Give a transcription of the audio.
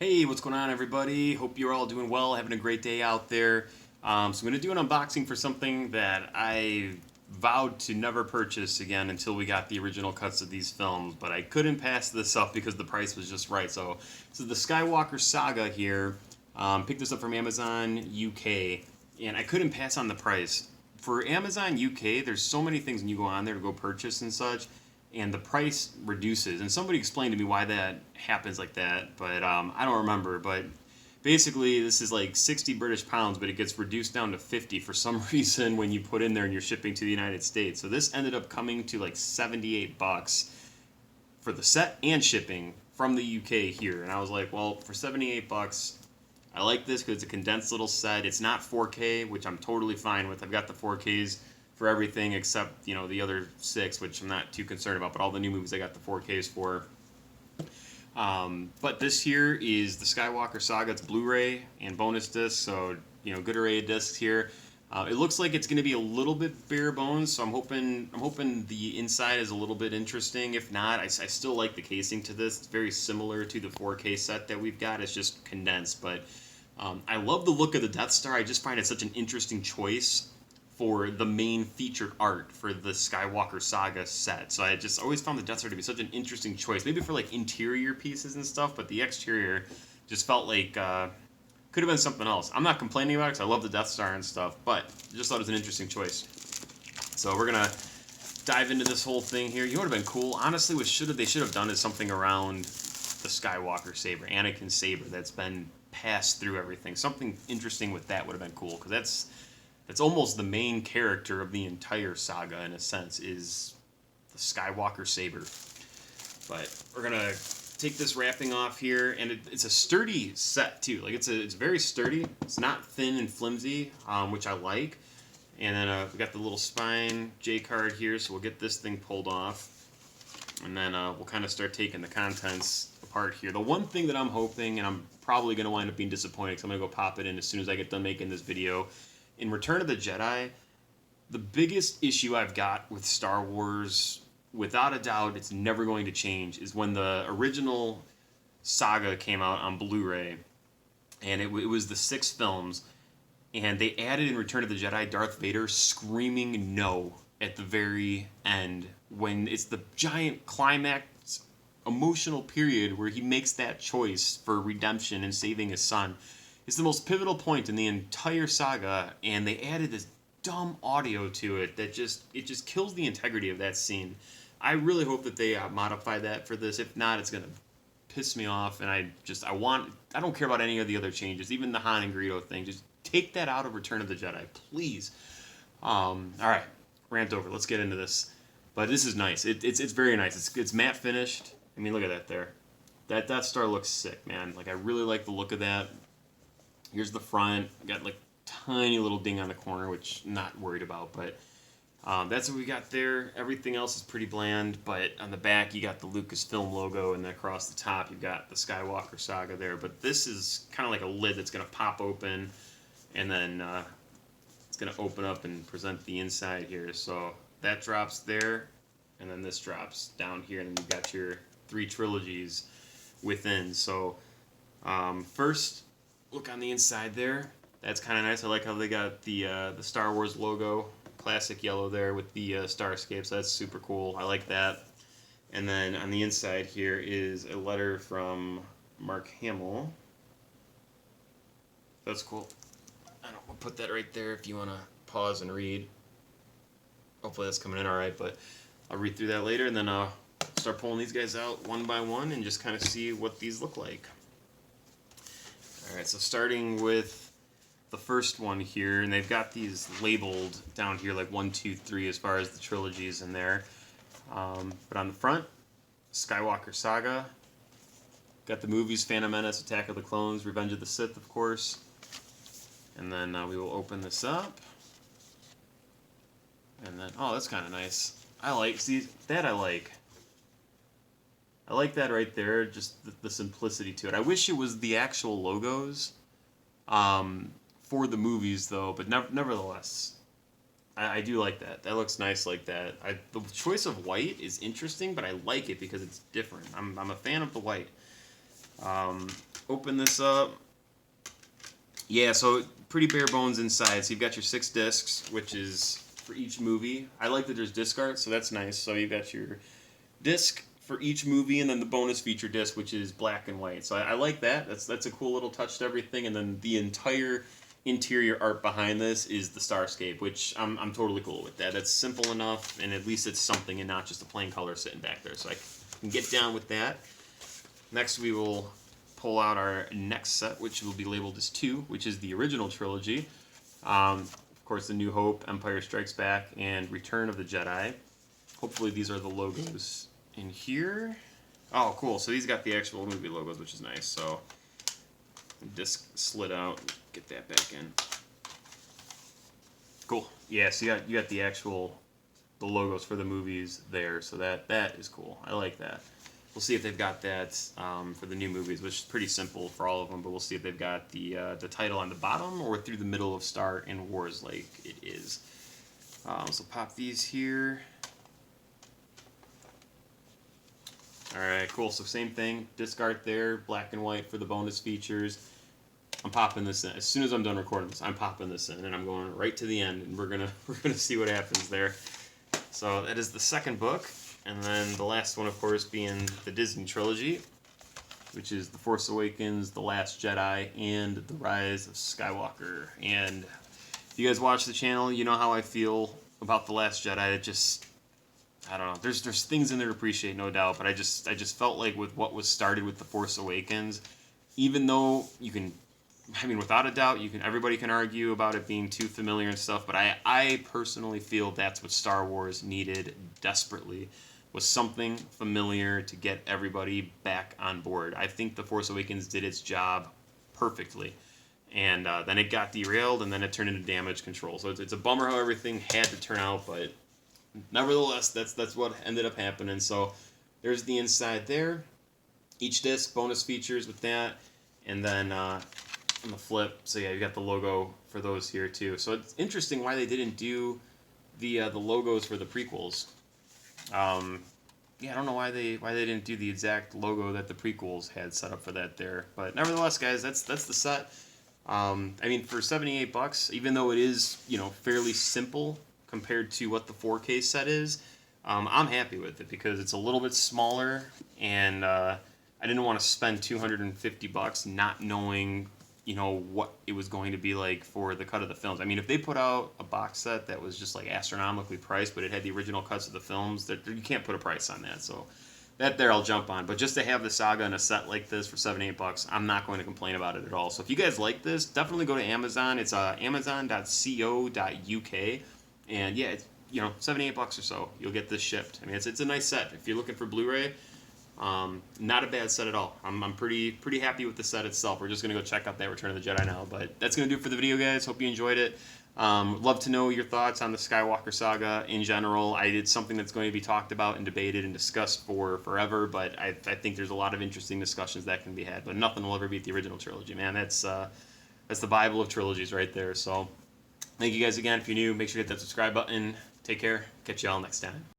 Hey, what's going on, everybody? Hope you're all doing well, having a great day out there. So I'm going to do an unboxing for something that I vowed to never purchase again until we got the original cuts of these films, but I couldn't pass this up because the price was just right. So this is the SKYWALKER Saga here. Picked this up from Amazon UK, and I couldn't pass on the price. For Amazon UK, there's so many things when you go on there to go purchase and such, and the price reduces. And somebody explained to me why that happens like that, but I don't remember. But basically, this is like 60 British pounds, but it gets reduced down to 50 for some reason when you put in there and you're shipping to the United States. So this ended up coming to like 78 bucks for the set and shipping from the UK here. And I was like, well, for 78 bucks, I like this because it's a condensed little set. It's not 4K, which I'm totally fine with. I've got the 4Ks for everything except, the other 6, which I'm not too concerned about, but all the new movies I got the 4Ks for. But this here is the SKYWALKER Saga. It's Blu Ray and bonus disc, so good array of discs here. It looks like it's going to be a little bit bare bones, so I'm hoping the inside is a little bit interesting. If not, I still like the casing to this. It's very similar to the 4K set that we've got. It's just condensed, but I love the look of the Death Star. I just find it such an interesting choice for the main featured art for the SKYWALKER Saga set. So I just always found the Death Star to be such an interesting choice. Maybe for like interior pieces and stuff, but the exterior just felt like could have been something else. I'm not complaining about it because I love the Death Star and stuff, but I just thought it was an interesting choice. So we're gonna dive into this whole thing here. You know what would have been cool? Honestly, what they should have done is something around the SKYWALKER saber, Anakin's saber that's been passed through everything. Something interesting with that would have been cool, because that's almost the main character of the entire saga, in a sense, is the SKYWALKER saber. But we're gonna take this wrapping off here, and it's a sturdy set too. Like it's very sturdy. It's not thin and flimsy, which I like. And then we got the little spine J card here, so we'll get this thing pulled off, and then we'll kind of start taking the contents apart here. The one thing that I'm hoping, and I'm probably gonna wind up being disappointed, because I'm gonna go pop it in as soon as I get done making this video. In Return of the Jedi, the biggest issue I've got with Star Wars, without a doubt, it's never going to change, is when the original saga came out on Blu Ray, and it was the 6 films, and they added in Return of the Jedi Darth Vader screaming no at the very end, when it's the giant climax emotional period where he makes that choice for redemption and saving his son. It's the most pivotal point in the entire saga, and they added this dumb audio to it that just kills the integrity of that scene. I really hope that they modify that for this. If not, it's gonna piss me off, and I don't care about any of the other changes, even the Han and Greedo thing. Just take that out of Return of the Jedi, please. All right, rant over. Let's get into this. But this is nice. It's very nice. It's matte finished. I mean, look at that there. That Death Star looks sick, man. Like, I really like the look of that. Here's the front. Got like tiny little ding on the corner, which I'm not worried about, but that's what we got there. Everything else is pretty bland, but on the back you got the Lucasfilm logo, and then across the top you've got the SKYWALKER Saga there. But this is kind of like a lid that's going to pop open, and then it's going to open up and present the inside here. So that drops there, and then this drops down here, and then you've got your 3 trilogies within. So first, look on the inside there. That's kind of nice. I like how they got the Star Wars logo, classic yellow there with the starscapes. That's super cool. I like that. And then on the inside here is a letter from Mark Hamill. That's cool. We'll put that right there if you want to pause and read. Hopefully that's coming in all right, but I'll read through that later, and then I'll start pulling these guys out one by one and just kind of see what these look like. Alright, so starting with the first one here, and they've got these labeled down here like 1, 2, 3 as far as the trilogies in there. But on the front, SKYWALKER Saga. Got the movies, Phantom Menace, Attack of the Clones, Revenge of the Sith, of course. And then we will open this up. And then, oh, that's kind of nice. See, that I like. I like that right there, just the simplicity to it. I wish it was the actual logos for the movies, though, but nevertheless, I do like that. That looks nice like that. The choice of white is interesting, but I like it because it's different. I'm a fan of the white. open this up. Yeah, so pretty bare bones inside. So you've got your 6 discs, which is for each movie. I like that there's disc art, so that's nice. So you've got your disc for each movie, and then the bonus feature disc, which is black and white. So I like that. That's a cool little touch to everything. And then the entire interior art behind this is the Starscape, which I'm totally cool with that. That's simple enough, and at least it's something and not just a plain color sitting back there. So I can get down with that. Next, we will pull out our next set, which will be labeled as 2, which is the original trilogy. Of course, The New Hope, Empire Strikes Back, and Return of the Jedi. Hopefully these are the logos in here. Oh, cool. So these got the actual movie logos, which is nice. So disc slid out. Get that back in. Cool. Yeah, so you got the logos for the movies there. So that is cool. I like that. We'll see if they've got that for the new movies, which is pretty simple for all of them. But we'll see if they've got the title on the bottom or through the middle of Star and Wars like it is. So pop these here. Alright, cool. So same thing. Disc art there, black and white for the bonus features. I'm popping this in. As soon as I'm done recording this, I'm popping this in, and I'm going right to the end, and we're gonna see what happens there. So that is the second book. And then the last one, of course, being the Disney trilogy, which is The Force Awakens, The Last Jedi, and The Rise of Skywalker. And if you guys watch the channel, you know how I feel about The Last Jedi. It just, I don't know. There's things in there to appreciate, no doubt, but I just felt like with what was started with The Force Awakens, even though you can, I mean, without a doubt, everybody can argue about it being too familiar and stuff, but I personally feel that's what Star Wars needed desperately, was something familiar to get everybody back on board. I think The Force Awakens did its job perfectly. And then it got derailed, and then it turned into Damage Control. So it's a bummer how everything had to turn out, but nevertheless, that's what ended up happening. So there's the inside there. Each disc, bonus features with that. And then on the flip, so yeah, you got the logo for those here too. So it's interesting why they didn't do the logos for the prequels. Yeah, I don't know why they didn't do the exact logo that the prequels had set up for that there. But nevertheless, guys, that's the set. I mean, for $78, even though it is, you know, fairly simple compared to what the 4K set is, I'm happy with it because it's a little bit smaller, and I didn't want to spend $250 not knowing, you know, what it was going to be like for the cut of the films. I mean, if they put out a box set that was just like astronomically priced, but it had the original cuts of the films, that you can't put a price on that. So that there I'll jump on. But just to have the Saga in a set like this for $78, I'm not going to complain about it at all. So if you guys like this, definitely go to Amazon. It's amazon.co.uk, and yeah, it's, you know, $78 or so. You'll get this shipped. I mean, it's a nice set if you're looking for Blu-ray. Not a bad set at all. I'm pretty happy with the set itself. We're just gonna go check out that Return of the Jedi now. But that's gonna do it for the video, guys. Hope you enjoyed it. Love to know your thoughts on the Skywalker Saga in general. It's something that's going to be talked about and debated and discussed for forever. But I think there's a lot of interesting discussions that can be had. But nothing will ever beat the original trilogy, man. That's the Bible of trilogies right there. So thank you guys again. If you're new, make sure to hit that subscribe button. Take care. Catch y'all next time.